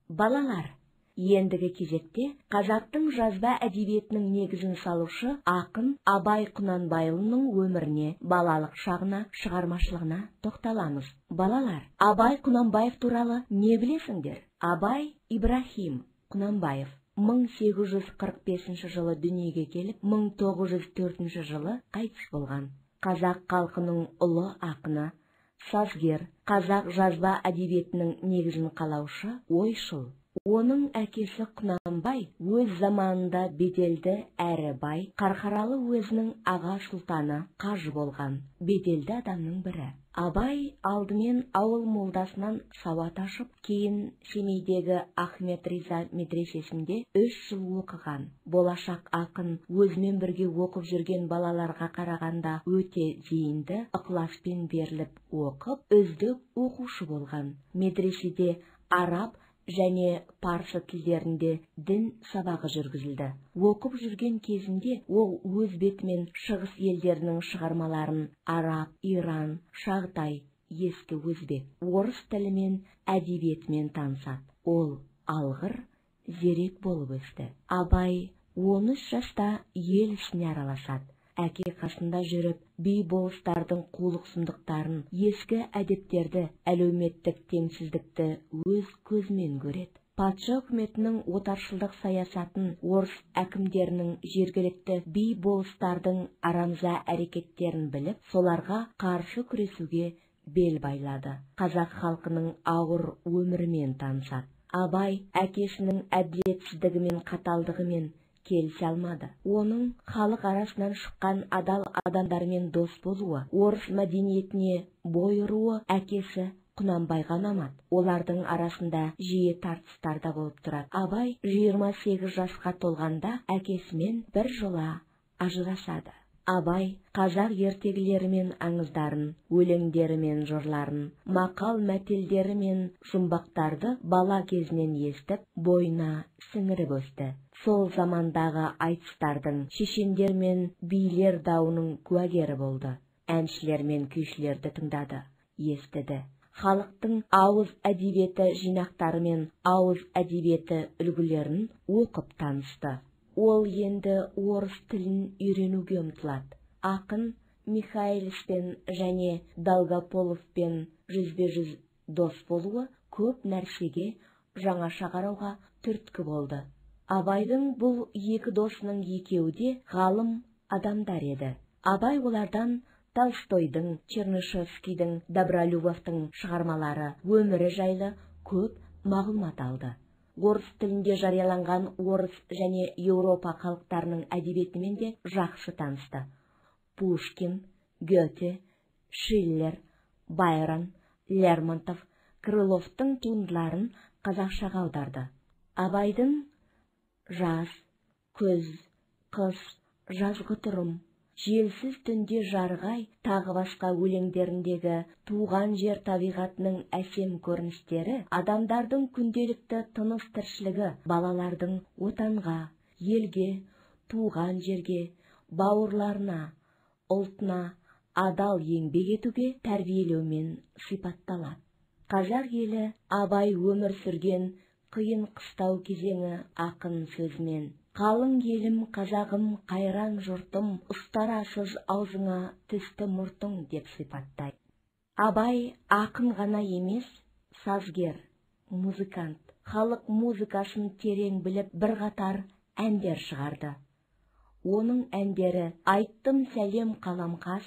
Балалар, ендігі кезекте қазақтың жазба әдебиетінің негізін салушы ақын Абай Құнанбайұлының өміріне, балалық шағына, шығармашылығына тоқталамыз. Балалар, Абай Құнанбаев туралы не білесіңдер? Абай Ибрахим Құнанбаев 1845 жылы дүниеге келіп, 1904 жылы қайтыс болған. Қазақ халқының ұлы ақыны, сазгер, қазақ жазба әдебиетінің негізін қалаушы, ойшыл. Оның әкесі Құнанбай өз заманында беделді әрі бай, Қарқаралы уезінің аға сұлтаны, қажы болған беделді адамның бірі. Абай алдымен ауыл молдасынан сауат ашып, кейін Семейдегі Ахмет Риза медресесінде 3 жыл оқыған. Болашақ ақын өзімен бірге оқып жүрген балаларға қарағанда өте зейінді, ықыласпен беріліп оқып, үздік оқушы болған. Медреседе араб және парсы тілдерінде дін сабағы жүргізілді. Оқып жүрген кезінде ол өз бетімен шығыс елдерінің шығармаларын араб, Иран, Шағтай, ескі өзбек, орыс тілімен, әдебиетімен танысады. Ол алғыр, зерек болып өсті. Абай 13 жаста ел ісіне араласады. Әке қасында жүріп, би-болыстардың қулық сұмдықтарын, ескі әдептерді, әлеуметтік теңсіздікті өз көзімен көреді. Патша үкіметінің отаршылдық саясатын, орыс әкімдерінің жергілікті би-болыстардың арамза әрекеттерін біліп, соларға қарсы күресуге бел байлады. Қазақ халқының ауыр өмірімен танысады. Абай әкесінің әділетсіздігімен, қаталдығымен келісе алмады. Оның халық арасынан шыққан адал адамдармен дос болуы, орыс мәдениетіне бой ұруы әкесі Құнанбайға ұнамады. Олардың арасында жиі тартыстар да болып тұрады. Абай 28 жасқа толғанда әкесімен бір жола ажырасады. Абай қазақ ертегілері мен аңыздарын, өлеңдері мен жырларын, мақал мәтелдері мен жұмбақтарды бала кезінен естіп, бойына сіңіріп өсті. Сол замандағы айтыстардың, шешендер мен билер дауының куәгері болды. Әншілер мен күйшілерді тыңдады, естіді. Халықтың ауыз әдебиеті жинақтары мен ауыз әдебиеті үлгілерін оқып танысты. Ол енді орыс тілін үйренуге ұмтылады. Ақын Михайловпен және Долгополовпен жүзбе-жүз дос болуы көп нәрсеге жаңаша қарауға түрткі болды. Абайдың бұл екі досының екеуі де ғалым адамдар еді. Абай олардан Толстойдың, Чернышевскийдің, Добролюбовтың шығармалары, өмірі жайлы көп мағлұмат алды. Орыс тілінде жарияланған орыс және Еуропа халықтарының әдебиетімен де жақсы танысты. Пушкин, Гете, Шиллер, Байрон, Лермонтов, Крыловтың туындыларын қазақшаға аударды. Абайдың жаз, күз, қыс, жазғытұрым, желсіз түнде жарғай, тағы басқа өлеңдеріндегі туған жер табиғатының әсем көріністері, адамдардың күнделікті тыныс тіршілігі, балалардың отанға, елге, туған жерге, бауырларына, ұлтына адал еңбек етуге тәрбиелеумен сипатталады. Қазақ елі Абай өмір сүрген қиын қыстау кезеңі ақын сөзімен: қалың елім қазағым, қайран жұртым, ұстарасыз аузыңа түсті мұртың деп сипаттайды. Абай ақын ғана емес, сазгер, музыкант, халық музыкасын терең біліп бірқатар әндер шығарды. Оның әндері «Айттым сәлем қаламқас»,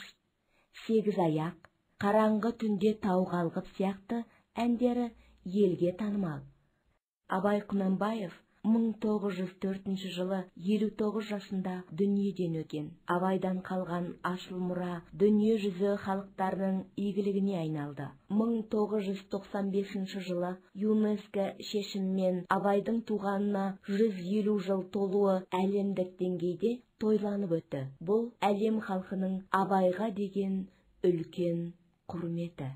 «Сегіз аяқ», «Қараңғы түнде тау қалғып» сияқты әндері елге танымал. Абай Құнанбаев 1904 жылы 59 жасында дүниеден өткен. Абайдан қалған асыл мұра дүние жүзі халықтарының игілігіне айналды. 1995 жылы ЮНЕСКО шешімімен Абайдың туғанына 150 жыл толуы әлемдік деңгейде тойланып өтті. Бұл әлем халқының Абайға деген үлкен құрметі.